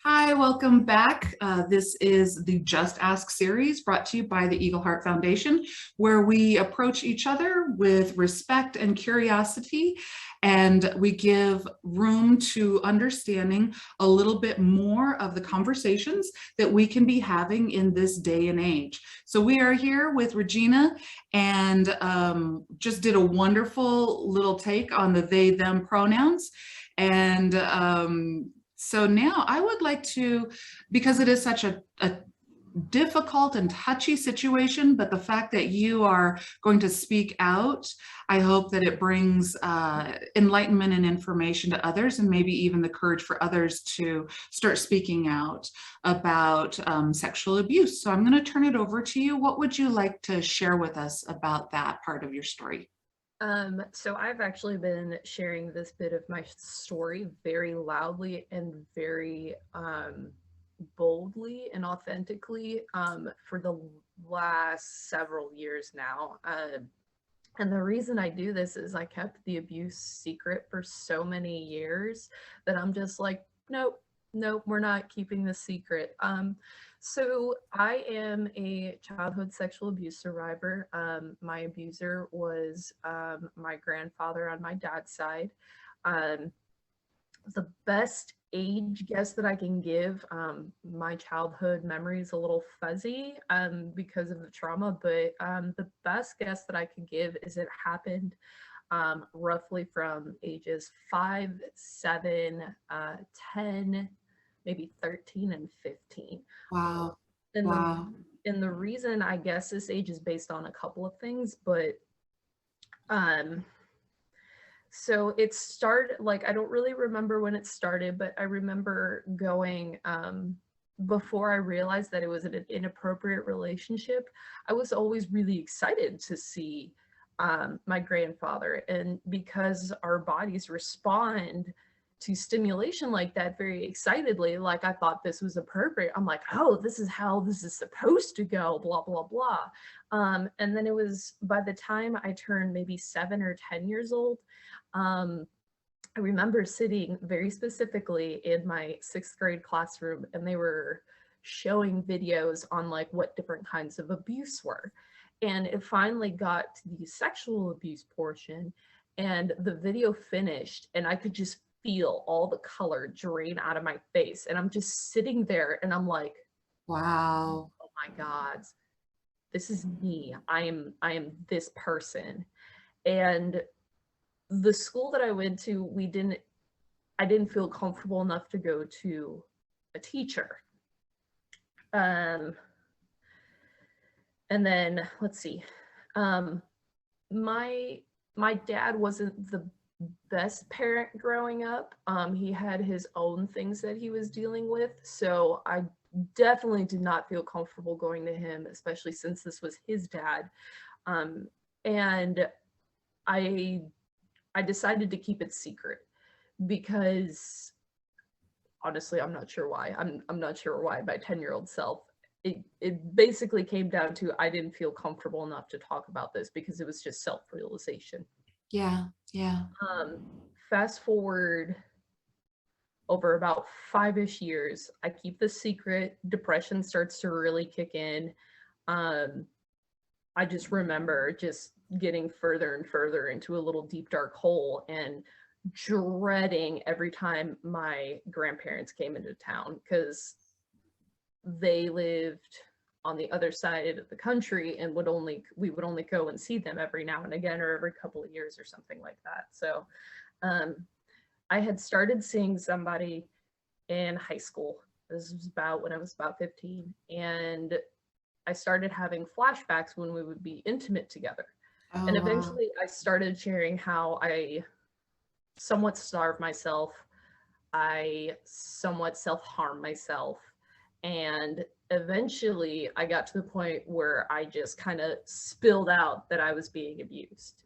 Hi, welcome back. This is the Just Ask series brought to you by the Eagle Heart Foundation, where we approach each other with respect and curiosity, and we give room to understanding a little bit more of the conversations that we can be having in this day and age. So we are here with Regina and just did a wonderful little take on the they, them pronouns. And so now I would like to, because it is such a difficult and touchy situation, but the fact that you are going to speak out, I hope that it brings enlightenment and information to others, and maybe even the courage for others to start speaking out about sexual abuse. So I'm going to turn it over to you. What would you like to share with us about that part of your story? So I've actually been sharing this bit of my story very loudly and very boldly and authentically for the last several years now. And the reason I do this is I kept the abuse secret for so many years that I'm just like, nope, nope, we're not keeping this secret. So I am a childhood sexual abuse survivor. My abuser was my grandfather on my dad's side. Um, the best age guess that I can give, my childhood memory is a little fuzzy because of the trauma, but the best guess that I could give is it happened roughly from ages 5, 7, 10, maybe 13 and 15. Um, Wow. and the Wow. and the reason I guess this age is based on a couple of things, but um so it started, like, I don't really remember when it started, but I remember going before I realized that it was an inappropriate relationship. I was always really excited to see my grandfather, and because our bodies respond to stimulation like that very excitedly, like I thought this was appropriate. I'm like, oh, this is how this is supposed to go, blah blah blah. And then it was by the time I turned maybe 7 or 10 years old, um, I remember sitting very specifically in my sixth grade classroom, and they were showing videos on like what different kinds of abuse were. And it finally got to the sexual abuse portion, and the video finished, and I could just feel all the color drain out of my face. And I'm just sitting there and I'm like, Wow. oh my God, this is me. I am this person. And the school that I went to, I didn't feel comfortable enough to go to a teacher. Um, and then let's see. Um, my my dad wasn't the best parent growing up. He had his own things that he was dealing with, so I definitely did not feel comfortable going to him, especially since this was his dad. And I I decided to keep it secret because honestly, I'm not sure why. I'm not sure why my 10-year-old self. It basically came down to I didn't feel comfortable enough to talk about this because it was just self-realization. Yeah. Yeah. Um, Fast forward over about 5-ish years, I keep this secret. Depression starts to really kick in. Um, I just remember just getting further and further into a little deep dark hole and dreading every time my grandparents came into town because they lived on the other side of the country and we would only go and see them every now and again or every couple of years or something like that. So um, I had started seeing somebody in high school. This was about when I was about 15, and I started having flashbacks when we would be intimate together. And Oh, wow. eventually I started sharing how I somewhat starved myself. I somewhat self harmed myself. And eventually I got to the point where I just kind of spilled out that I was being abused.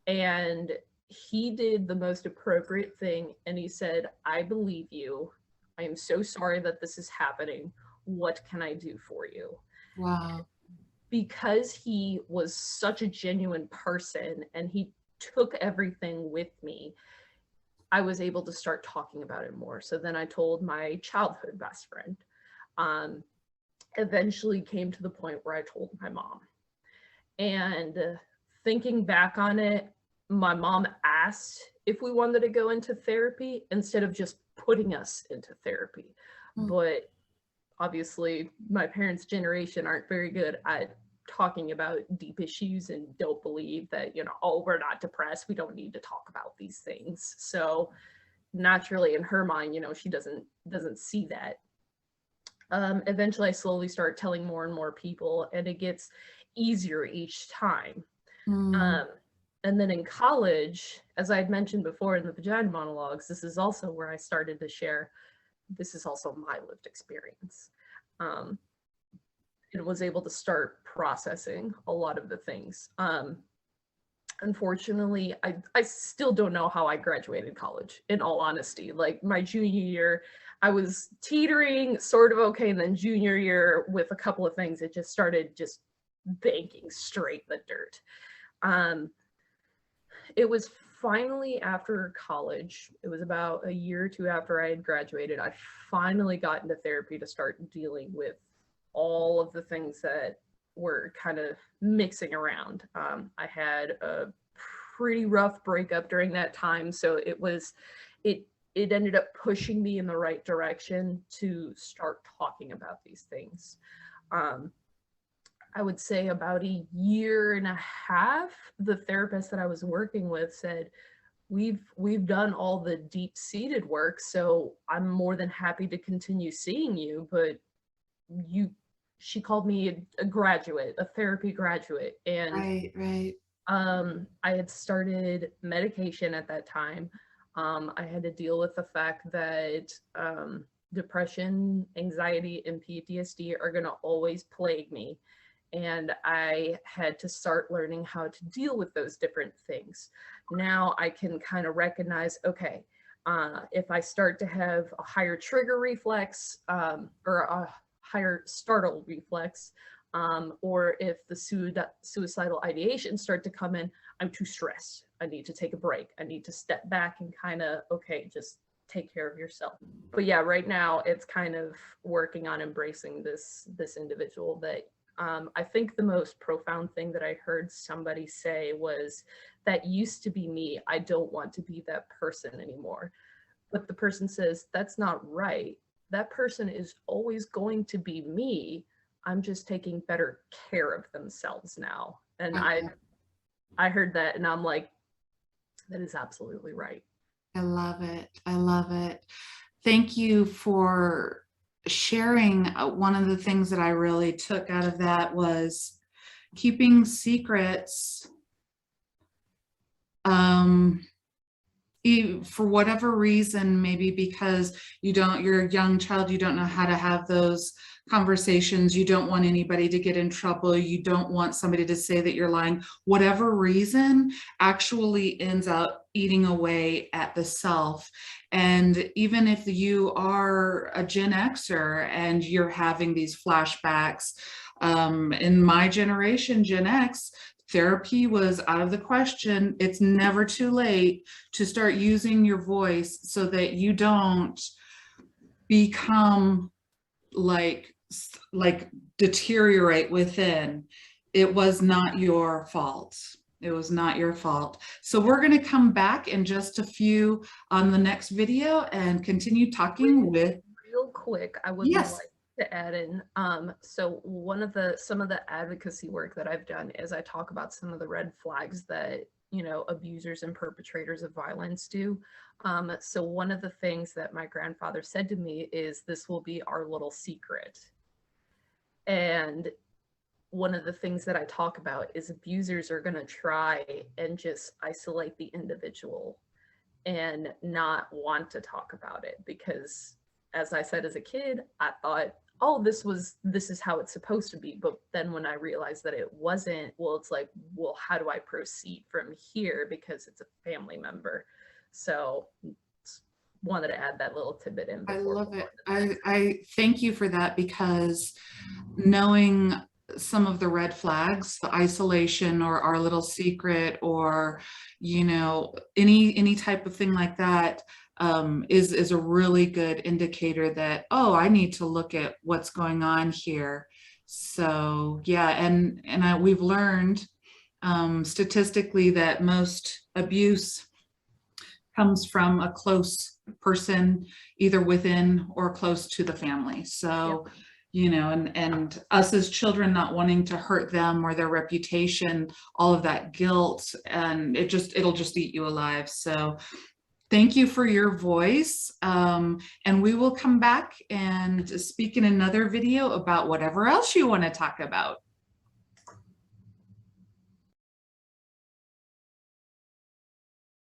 And he did the most appropriate thing. And he said, I believe you. I am so sorry that this is happening. What can I do for you? Wow. Because he was such a genuine person and he took everything with me, I was able to start talking about it more. So then I told my childhood best friend. Eventually came to the point where I told my mom. And thinking back on it, my mom asked if we wanted to go into therapy instead of just putting us into therapy. But obviously, my parents' generation aren't very good at talking about deep issues and don't believe that, you know, oh, we're not depressed. We don't need to talk about these things. So naturally, in her mind, you know, she doesn't see that. Eventually, I slowly start telling more and more people, and it gets easier each time. Mm. And then in college, as I had mentioned before in the vagina monologues, this is also where I started to share, this is also my lived experience. And was able to start processing a lot of the things. Unfortunately, I still don't know how I graduated college, in all honesty. Like my junior year, I was teetering sort of okay, and then junior year with a couple of things, it just started just banking straight in the dirt. It was finally after college, it was about a year or two after I had graduated, I finally got into therapy to start dealing with all of the things that were kind of mixing around. I had a pretty rough breakup during that time, so it ended up pushing me in the right direction to start talking about these things. I would say about a year and a half, the therapist that I was working with said, we've done all the deep-seated work, so I'm more than happy to continue seeing you, but she called me a graduate, a therapy graduate. And Right. I had started medication at that time. I had to deal with the fact that depression, anxiety, and PTSD are going to always plague me. And I had to start learning how to deal with those different things. Now I can kind of recognize, okay, if I start to have a higher trigger reflex or a higher startle reflex, or if the suicidal ideations start to come in, I'm too stressed. I need to take a break. I need to step back and kind of, okay, just take care of yourself. But yeah, right now it's kind of working on embracing this individual that I think the most profound thing that I heard somebody say was, that used to be me. I don't want to be that person anymore. But the person says, that's not right. That person is always going to be me. I'm just taking better care of themselves now. And I heard that and I'm like, that is absolutely right. I love it. I love it. Thank you for sharing. One of the things that I really took out of that was keeping secrets. For whatever reason, maybe because you're a young child, you don't know how to have those conversations, you don't want anybody to get in trouble, you don't want somebody to say that you're lying, whatever reason actually ends up eating away at the self. And even if you are a Gen Xer and you're having these flashbacks, in my generation, Gen X, therapy was out of the question. It's never too late to start using your voice so that you don't become like deteriorate within. It was not your fault. It was not your fault. So we're going to come back in just a few on the next video and continue talking with. Real quick, I would like to add in. So some of the advocacy work that I've done is I talk about some of the red flags that, you know, abusers and perpetrators of violence do. So one of the things that my grandfather said to me is, this will be our little secret. And one of the things that I talk about is abusers are going to try and just isolate the individual and not want to talk about it, because as I said, as a kid, I thought, oh, this is how it's supposed to be. But then when I realized that it wasn't, well, it's like, well, how do I proceed from here? Because it's a family member. So wanted to add that little tidbit in. I love it. I thank you for that, because knowing some of the red flags, the isolation or our little secret, or, you know, any type of thing like that, is a really good indicator that, oh, I need to look at what's going on here. So yeah, we've learned statistically that most abuse comes from a close person, either within or close to the family. So, Yep. you know, and us as children not wanting to hurt them or their reputation, all of that guilt, and it'll just eat you alive. So thank you for your voice. And we will come back and speak in another video about whatever else you want to talk about.